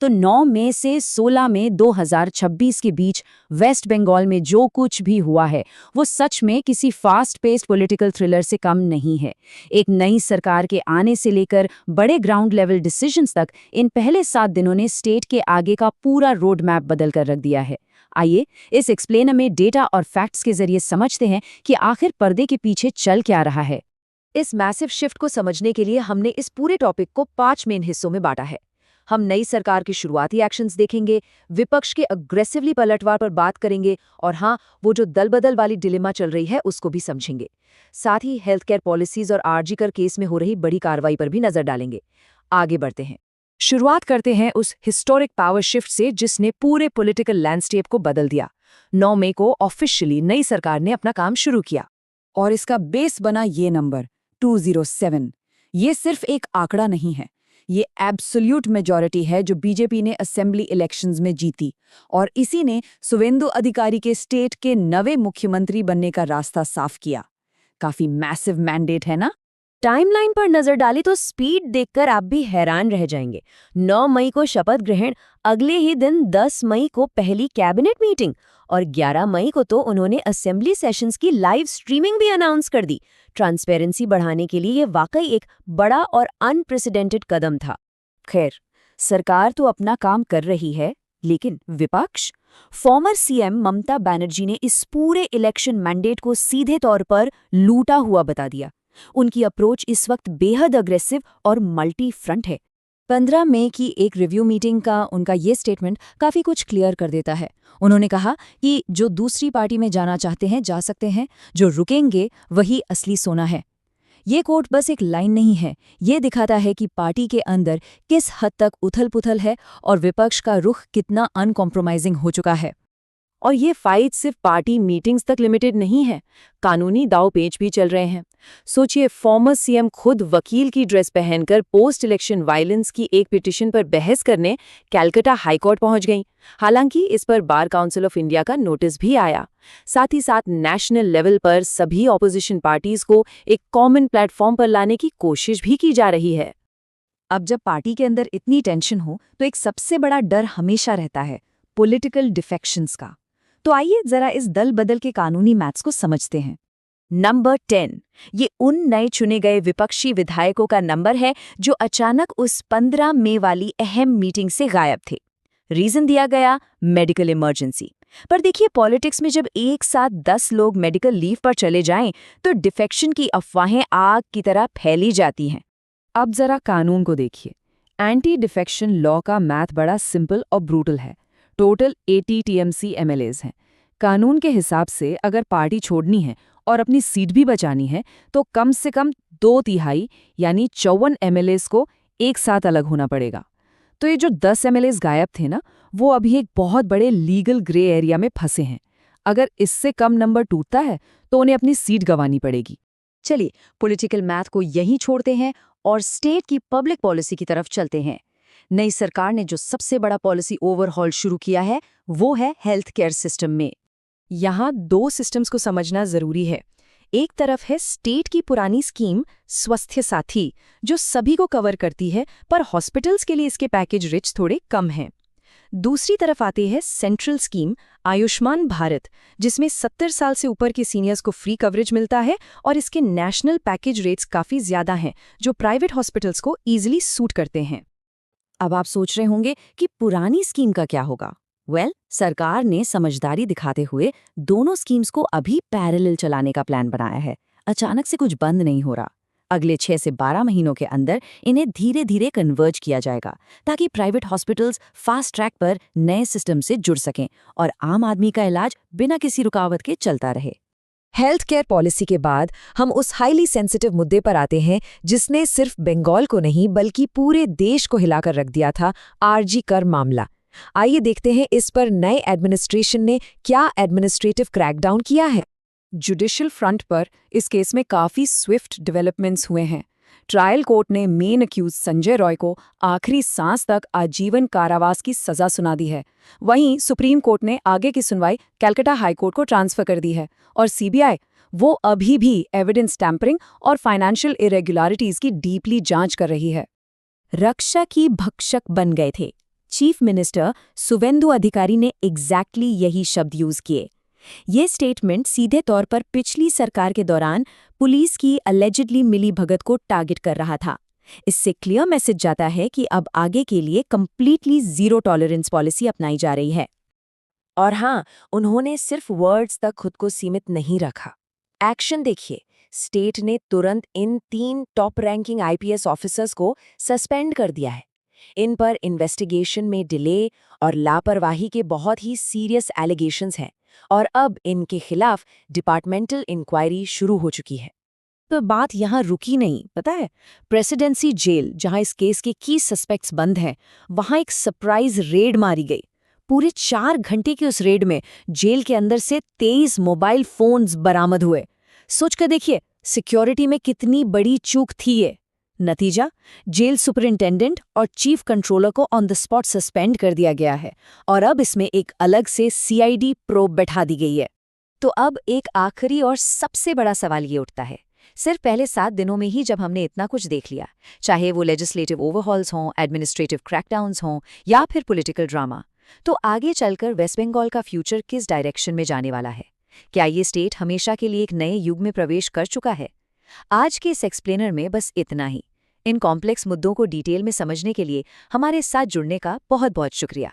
तो 9 मई से 16 मई 2026 के बीच वेस्ट बंगाल में जो कुछ भी हुआ है वो सच में किसी फास्ट पेस्ड पॉलिटिकल थ्रिलर से कम नहीं है। एक नई सरकार के आने से लेकर बड़े ग्राउंड लेवल डिसीजंस तक इन पहले 7 दिनों ने स्टेट के आगे का पूरा रोड मैप बदल कर रख दिया है। आइए इस एक्सप्लेनर में डेटा और फैक्ट्स के जरिए समझते हैं कि आखिर पर्दे के पीछे चल क्या रहा है। इस मैसिव शिफ्ट को समझने के लिए हमने इस पूरे टॉपिक को 5 मेन हिस्सों में बांटा है। हम नई सरकार के शुरुआती एक्शंस देखेंगे, विपक्ष के अग्रेसिवली पलटवार पर बात करेंगे और हाँ, वो जो दलबदल वाली डिलेमा चल रही है उसको भी समझेंगे। साथ ही हेल्थ केयर पॉलिसीज और आरजी कर केस में हो रही बड़ी कार्रवाई पर भी नजर डालेंगे। आगे बढ़ते हैं। शुरुआत करते हैं उस हिस्टोरिक पावर शिफ्ट से जिसने पूरे पॉलिटिकल लैंडस्केप को बदल दिया। 9 मई को ऑफिशियली नई सरकार ने अपना काम शुरू किया और इसका बेस बना ये नंबर 207। ये सिर्फ एक आंकड़ा नहीं है, ये एब्सोल्यूट मेजॉरिटी है जो बीजेपी ने असेंबली इलेक्शंस में जीती और इसी ने सुवेंदु अधिकारी के स्टेट के नवे मुख्यमंत्री बनने का रास्ता साफ किया। काफी मैसिव मैंडेट है ना? टाइमलाइन पर नजर डाली तो स्पीड देखकर आप भी हैरान रह जाएंगे। 9 मई को शपथ ग्रहण, अगले ही दिन 10 मई को पहली कैबिनेट मीटिंग और 11 मई को तो उन्होंने असेंबली सेशंस की लाइव स्ट्रीमिंग भी अनाउंस कर दी। ट्रांसपेरेंसी बढ़ाने के लिए ये वाकई एक बड़ा और अनप्रेसिडेंटेड कदम था। खैर, सरकार तो अपना काम कर रही है, लेकिन विपक्ष? फॉर्मर सीएम ममता बनर्जी ने इस पूरे इलेक्शन मैंडेट को सीधे तौर पर लूटा हुआ बता दिया। उनकी अप्रोच इस वक्त बेहद अग्रेसिव और मल्टी फ्रंट है। 15 मई की एक रिव्यू मीटिंग का उनका ये स्टेटमेंट काफ़ी कुछ क्लियर कर देता है। उन्होंने कहा कि जो दूसरी पार्टी में जाना चाहते हैं जा सकते हैं, जो रुकेंगे वही असली सोना है। ये कोट बस एक लाइन नहीं है, ये दिखाता है कि पार्टी के अंदर किस हद तक उथल-पुथल है और विपक्ष का रुख कितना अनकॉम्प्रोमाइजिंग हो चुका है। और ये फाइट सिर्फ पार्टी मीटिंग्स तक लिमिटेड नहीं है, कानूनी दांव-पेच भी चल रहे हैं। सोचिए, फॉर्मर सीएम खुद वकील की ड्रेस पहनकर पोस्ट इलेक्शन वायलेंस की एक पिटीशन पर बहस करने कलकत्ता हाईकोर्ट पहुंच गईं। हालांकि इस पर बार काउंसिल ऑफ इंडिया का नोटिस भी आया। साथ ही साथ नेशनल लेवल पर सभी ऑपोजिशन पार्टीज को एक कॉमन प्लेटफॉर्म पर लाने की कोशिश भी की जा रही है। अब जब पार्टी के अंदर इतनी टेंशन हो तो एक सबसे बड़ा डर हमेशा रहता है पॉलिटिकल डिफेक्शंस का। तो आइए जरा इस दल बदल के कानूनी मैथ्स को समझते हैं। नंबर 10, ये उन नए चुने गए विपक्षी विधायकों का नंबर है जो अचानक उस 15 मई वाली अहम मीटिंग से गायब थे। रीजन दिया गया, मेडिकल इमरजेंसी। पर देखिए, पॉलिटिक्स में जब एक साथ 10 लोग मेडिकल लीव पर चले जाएं तो डिफेक्शन की अफवाहें आग की तरह फैली जाती हैं। अब जरा कानून को देखिए। एंटी डिफेक्शन लॉ का मैथ बड़ा सिंपल और ब्रूटल है। टोटल 80 टीएमसी एमएलएज हैं। कानून के हिसाब से अगर पार्टी छोड़नी है और अपनी सीट भी बचानी है तो कम से कम 2/3 यानी 54 एमएलएज को एक साथ अलग होना पड़ेगा। तो ये जो 10 एमएलएज गायब थे ना, वो अभी एक बहुत बड़े लीगल ग्रे एरिया में फंसे हैं। अगर इससे कम नंबर टूटता है तो उन्हें अपनी सीट गंवानी पड़ेगी। चलिए, पॉलिटिकल मैथ को यहीं छोड़ते हैं और स्टेट की पब्लिक पॉलिसी की तरफ चलते हैं। नई सरकार ने जो सबसे बड़ा पॉलिसी ओवरहॉल शुरू किया है वो है हेल्थ केयर सिस्टम में। यहाँ 2 सिस्टम्स को समझना जरूरी है। एक तरफ है स्टेट की पुरानी स्कीम स्वास्थ्य साथी, जो सभी को कवर करती है, पर हॉस्पिटल्स के लिए इसके पैकेज रिच थोड़े कम हैं। दूसरी तरफ आती है सेंट्रल स्कीम आयुष्मान भारत, जिसमें 70 साल से ऊपर के सीनियर्स को फ्री कवरेज मिलता है और इसके नेशनल पैकेज रेट्स काफ़ी ज़्यादा हैं, जो प्राइवेट हॉस्पिटल्स को ईजिली सूट करते हैं। अब आप सोच रहे होंगे कि पुरानी स्कीम का क्या होगा? सरकार ने समझदारी दिखाते हुए दोनों स्कीम्स को अभी पैरेलल चलाने का प्लान बनाया है। अचानक से कुछ बंद नहीं हो रहा। अगले 6 से 12 महीनों के अंदर इन्हें धीरे धीरे कन्वर्ज किया जाएगा ताकि प्राइवेट हॉस्पिटल्स फास्ट ट्रैक पर नए सिस्टम से जुड़ सकें और आम आदमी का इलाज बिना किसी रुकावट के चलता रहे। हेल्थ केयर पॉलिसी के बाद हम उस हाईली सेंसिटिव मुद्दे पर आते हैं जिसने सिर्फ बंगाल को नहीं बल्कि पूरे देश को हिलाकर रख दिया था, आरजी कर मामला। आइए देखते हैं इस पर नए एडमिनिस्ट्रेशन ने क्या एडमिनिस्ट्रेटिव क्रैकडाउन किया है। जुडिशियल फ्रंट पर इस केस में काफ़ी स्विफ्ट डेवलपमेंट्स हुए हैं। ट्रायल कोर्ट ने मेन अक्यूज संजय रॉय को आखिरी सांस तक आजीवन कारावास की सजा सुना दी है। वहीं सुप्रीम कोर्ट ने आगे की सुनवाई कलकत्ता हाई कोर्ट को ट्रांसफर कर दी है और सीबीआई वो अभी भी एविडेंस टैंपरिंग और फाइनेंशियल इरेगुलरिटीज की डीपली जांच कर रही है। रक्षा की भक्षक बन गए थे। चीफ मिनिस्टर सुवेंदु अधिकारी ने एग्जैक्टली यही शब्द यूज किए। ये स्टेटमेंट सीधे तौर पर पिछली सरकार के दौरान पुलिस की अलेजिडली मिली भगत को टारगेट कर रहा था। इससे क्लियर मैसेज जाता है कि अब आगे के लिए कंप्लीटली जीरो टॉलरेंस पॉलिसी अपनाई जा रही है। और हाँ, उन्होंने सिर्फ वर्ड्स तक खुद को सीमित नहीं रखा। एक्शन देखिए, स्टेट ने तुरंत इन 3 टॉप रैंकिंग आईपीएस ऑफिसर्स को सस्पेंड कर दिया है। इन पर इन्वेस्टिगेशन में डिले और लापरवाही के बहुत ही सीरियस एलिगेशंस हैं और अब इनके खिलाफ डिपार्टमेंटल इंक्वायरी शुरू हो चुकी है। तो बात यहाँ रुकी नहीं, पता है। प्रेसिडेंसी जेल, जहाँ इस केस के की सस्पेक्ट्स बंद हैं, वहाँ एक सरप्राइज रेड मारी गई। पूरे 4 घंटे की उस रेड में जेल के अंदर से 23 मोबाइल फोन्स बरामद हुए। सोच कर देखिए, सिक्योरिटी में कितनी बड़ी चूक थी ये। नतीजा, जेल सुपरिंटेंडेंट और चीफ कंट्रोलर को ऑन द स्पॉट सस्पेंड कर दिया गया है और अब इसमें एक अलग से सीआईडी प्रोब बैठा दी गई है। तो अब एक आखिरी और सबसे बड़ा सवाल ये उठता है, सिर्फ पहले 7 दिनों में ही जब हमने इतना कुछ देख लिया, चाहे वो लेजिस्लेटिव ओवरहॉल्स हों, एडमिनिस्ट्रेटिव क्रैकडाउन्स हों या फिर पॉलिटिकल ड्रामा, तो आगे चलकर वेस्ट बंगाल का फ्यूचर किस डायरेक्शन में जाने वाला है? क्या ये स्टेट हमेशा के लिए एक नए युग में प्रवेश कर चुका है? आज के इस एक्सप्लेनर में बस इतना ही। इन कॉम्प्लेक्स मुद्दों को डिटेल में समझने के लिए हमारे साथ जुड़ने का बहुत बहुत शुक्रिया।